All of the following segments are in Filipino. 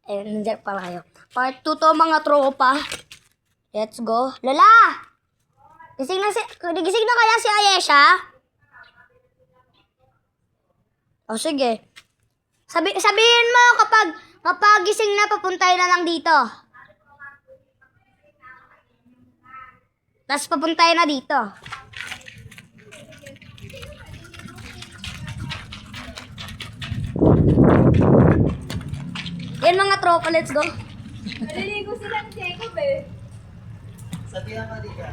Ayun, nandiyan pala kayo. Part 2 to mga tropa. Let's go. Lola! Gising na kaya si Ayesha? O sige. Sabihin mo kapag gising na, papuntay na lang dito. Tapos papuntay na dito. Yan mga tropa, let's go. Naliligo sila ng Jacob eh. Sabihan ka di ka.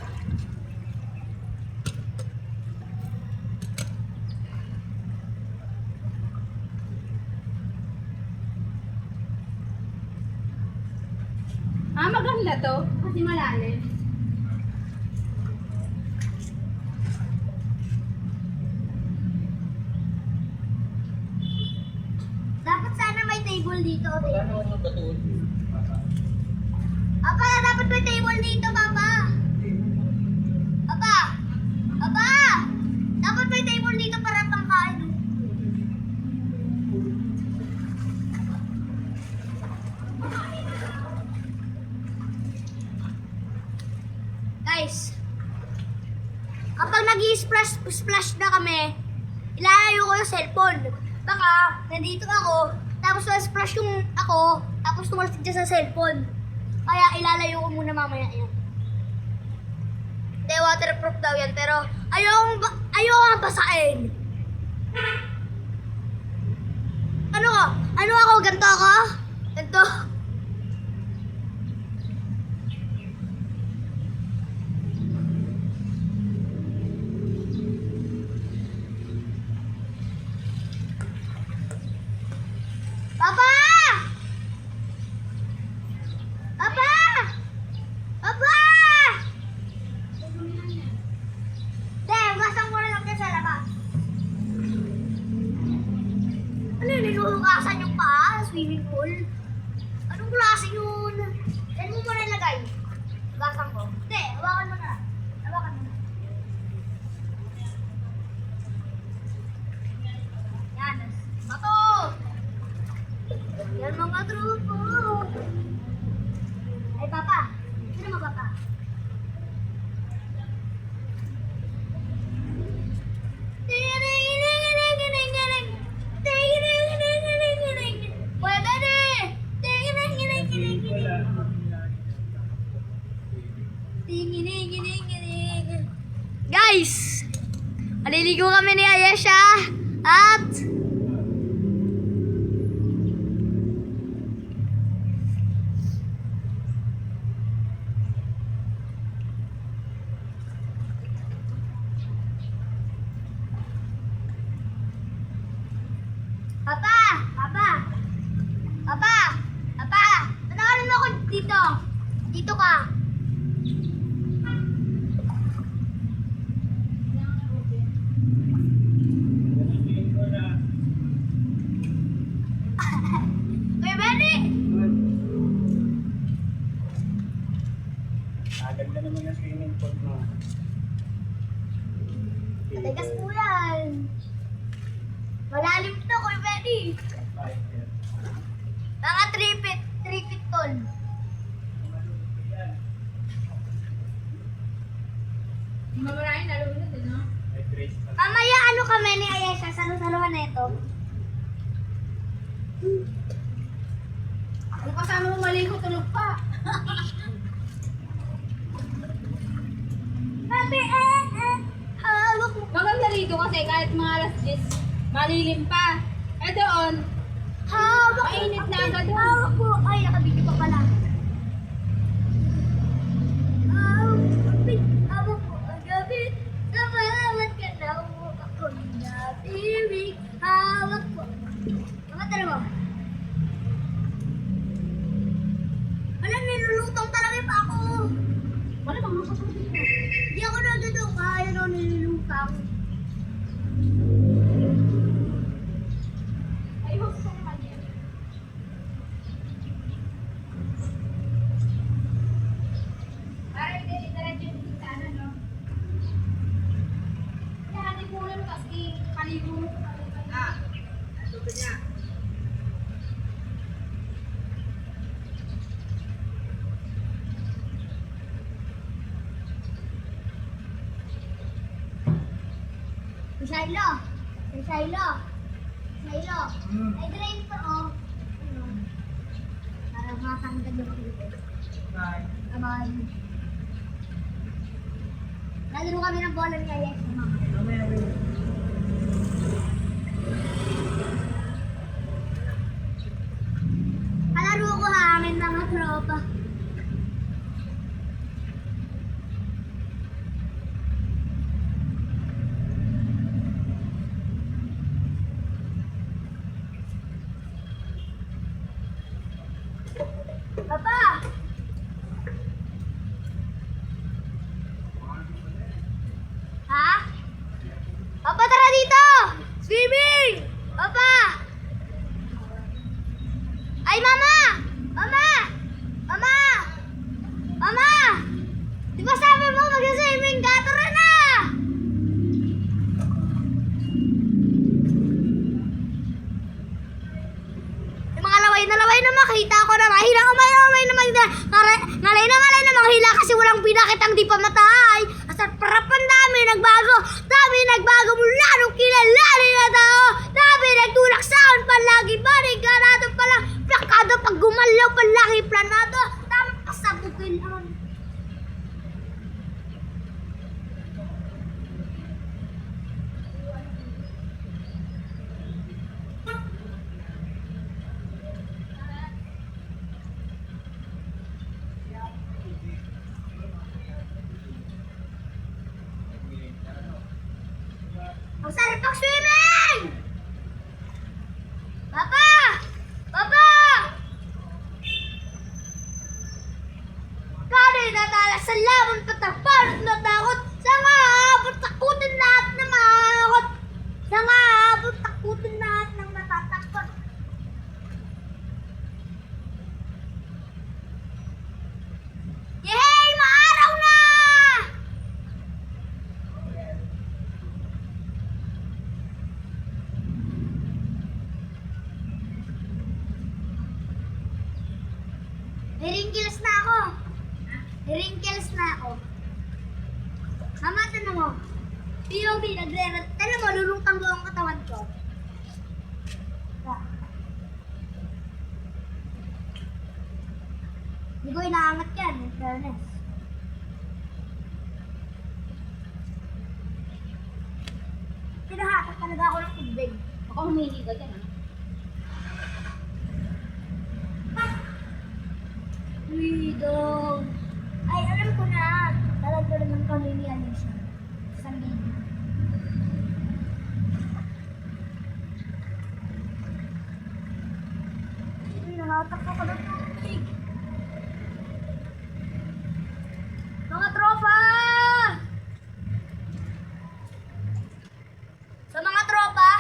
Maganda to. Kasi malalim. Dapat sana may table dito. Wala naman yung batuon. Papa, dapat may table dito, Papa. Papa! Papa! Dapat may table dito para pangkain. Guys, kapag nag-splash na kami, ilalayo ko yung cellphone. Baka, nandito ako, tapos na-splash yung ako, tapos tumalsik dyan sa cellphone. Kaya ilalayo ko muna mamaya yan. Hindi, waterproof daw yan, pero ayokong basain. Ano ako? Ganto ako? Ganto? Papa! Papa! Papa! Hindi, ugasan ko na lang dyan sa labas. Ano yun, inuhugasan yung paa sa swimming pool? Anong klase yun? Saan mo muna ilagay? Ugasan ko. Hindi, hawakan mo na. Hawakan mo na. Yan, bato! Yan mga truko. Ay, Papa. Sino mo, Papa? Pwede na! Guys! Maliligo kami ni Ayesha at Papa! Papa! Papa! Papa! Tatawarin mo ako dito. Dito ka. Kuya Benny! Ganda naman yung swimming pool mo. Matigas po yan. Malalim to, Kuya Benny. Mga 3 feet tall. Mamarahin nalunod eh, no? Mamaya ano kami ni Ayesha, salo-saluhan na ito. Kung kasama mo maligo, tulog pa. Sabi, hawak mo. Maganda rito kasi kahit mga alas 10, malilim pa. Eh doon, Hawak mo. mainit na agad. Hawak mo. Ay, nakabidyo pa pala. Hawak mo ang gabi. Namalaman ka na mo ako nabibig. Hawak mo. Mga tara mo. Wala, nilulutang talaga pa ako. Wala bang makapagod dito? Hindi ako nagdado. Kaya na nilulutang. Ay, huwag Silo. Si Silo. Silo. Ay, drain pa, oh. Ano? Para makatanggal yung dito. Bye. Abay. Nalaro kami ng bola ni Ayes. Mamaya rin. Kalaro ko ha, amin mga tropa. Papa! Ha? Papa, tara dito! Swimming! Papa! Ay, mama! Mama! Mama! Mama! Di ba sabi mo mag-swimming ka? Tara na! Yung mga laway na makita ko na mahila umay na mahila. Ngalay na manghila kasi walang pinakitang di pamatay. Asat parapan dami nagbago mula nung kilala na tao. Dami nagtulak saan palagi banig ganado pala. Plakado pag gumalaw palagi planado. Tama pasabugin ang ang sarap pag swimming! Papa! Papa! Kani natala sa laban patapan at natakot sa nga abot takutin lahat na makakot sa nga abot takutin lahat ng natatakot. Yehey! Maaraw na! Wrinkles na ako. Wrinkles na ako. Mama, tanong mo. POV, nagre-rat. Tanong mo, lulutang ko ang katawan ko. Hindi ko inaangat yan, in fairness. Pinahatak talaga ako ng tubig. Ako humihi ka dyan. Freedom! Ay, alam ko na. Talag ko naman kami ni Alicia. Sa video. Uy, nangatak ko ka ng tubig. Mga tropa! Sa mga tropa,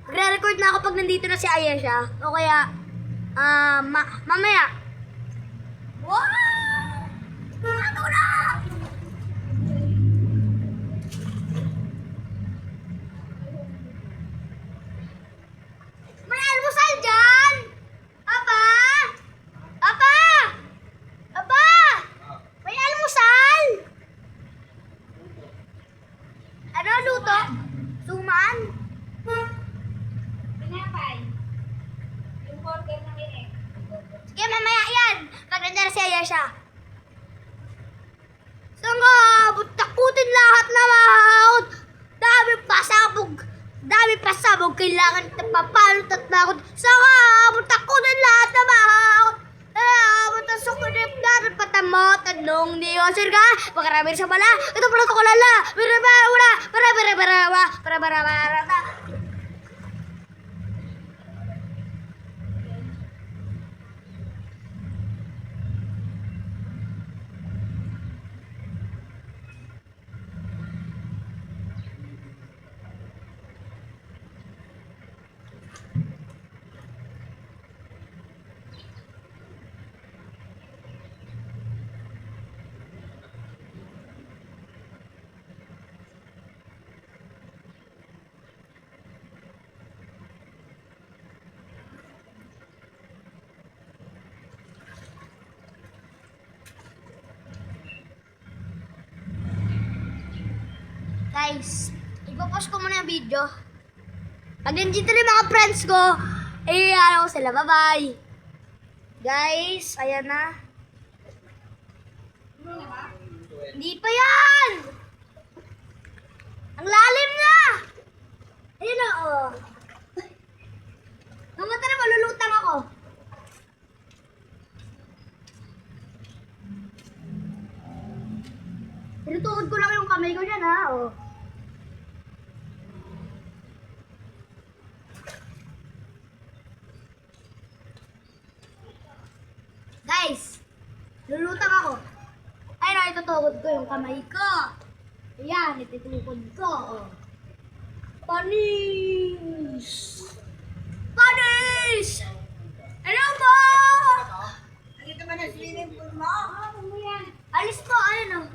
magre-record na ako pag nandito na si Ayesha. O kaya, mamaya. Wow! Ano na? May almusal dyan! Papa! Papa! Papa! May almusal! Ano luto? Suman? Pinapay. Yung burger na rin eh. Sige, mamaya yan. Pag nandiyan si Ayesha. Sanga, takutin lahat na mahal. Dami pasabog. Kailangan papalot at nakot. Sanga, takutin lahat na mahal. Sukunip na rin patamot at nung niyosir ka. Pagkarami sa bala. Ito pala ito ko lala. Para. Guys, Ipopost ko muna yung video. Pag nandito na yung mga friends ko, ano ko sila. Bye-bye. Guys, ayan na. Hindi pa yan! Ang lalim na! Ayun na, oh. Mama, tara, malulutang ako. Tinutukod ko lang yung kamay ko dyan, ha, oh. Guys, lulutang ako. Ay, itutukod ko yung kamay ko. Ayan, itutukod ko. Oh. Panis! Panis! Ano po? Nakita ba na swimming pool mo? Alis po, ayun oh.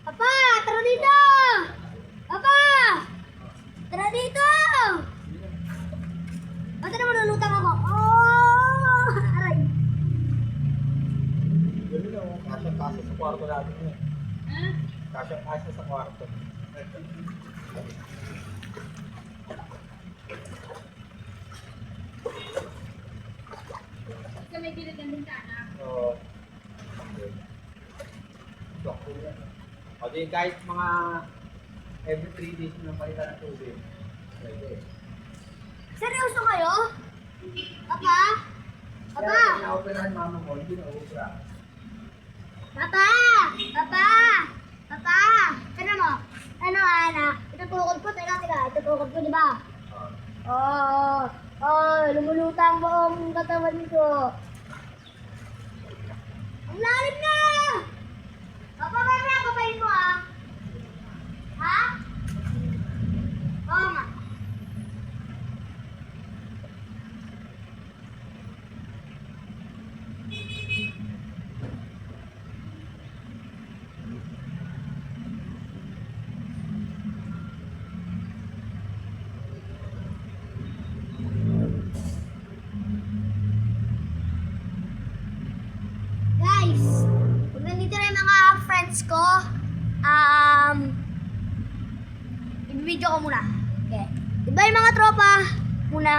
Papa, tara dito! Papa! Tara dito! Ba't na malulutang ako? Oh! Aray! Gano'n na, kasya-kasya sa kwarto natin yun. Ha? Kasya-kasya sa kwarto. Sa may gilid ng bintana. Oo. Doktor yan. O di kahit mga every 3 days na palitan ng tubig. Pwede. Seryoso kayo? Papa? Papa? Kaya pinaoperahan mama mo, hindi na-opera. Papa! Papa! Papa! Ano mo? Ano, anak? Itutukod ko. Teka. Itutukod ko, di ba? Oo. Oh, lumulutang buong katawan ko. Ang lalim na! Papa, mamaya kapain mo, ah. Ha? Oo nga. Guys, kung nandito na yung mga friends ko, i-video ko muna. Okay. Diba yung mga tropa? Muna.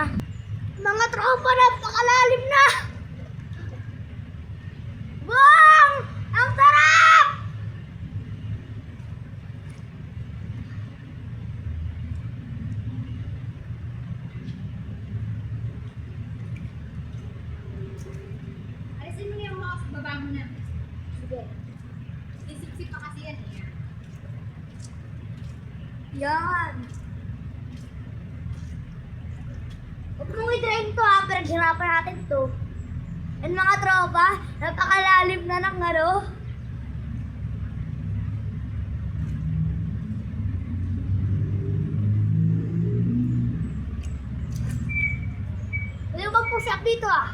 Mga tropa, napakalalim na! Bong! Ang sarap! Alisin mo na yung mga baba mo na. Sige. Isip-sip pa kasi yan eh. Yan. Huwag mong i-drain to, ha. Pinaghirapan natin to. And mga tropa, napakalalim na ng ano. Pwede mo bang push up dito, ah?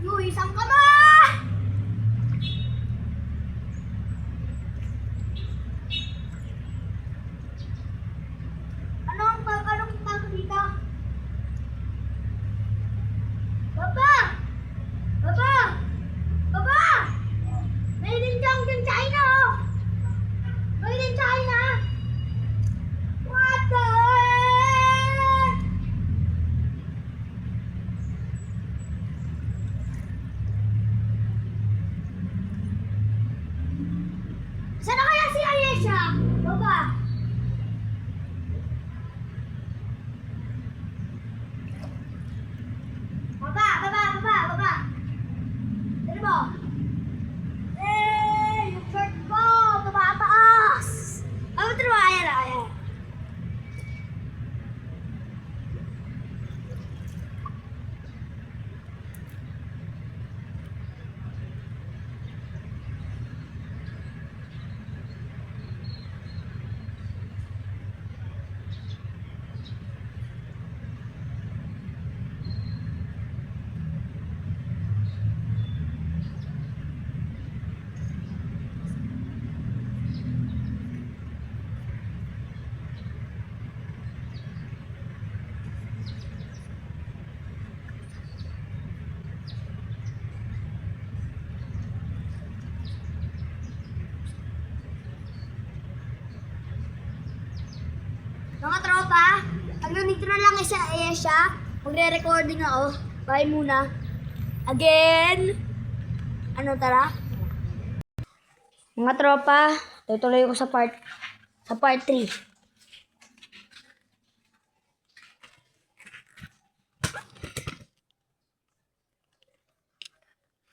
Uy, isang ka ba? Anong bago dito? Papa! Papa! Papa! May linjang dyan China, oh! May din China! What the heck? Mga tropa, pag nandito na lang siya, magre-recording ako. Bye muna. Again. Ano, tara? Mga tropa, tutuloy ko sa part 3.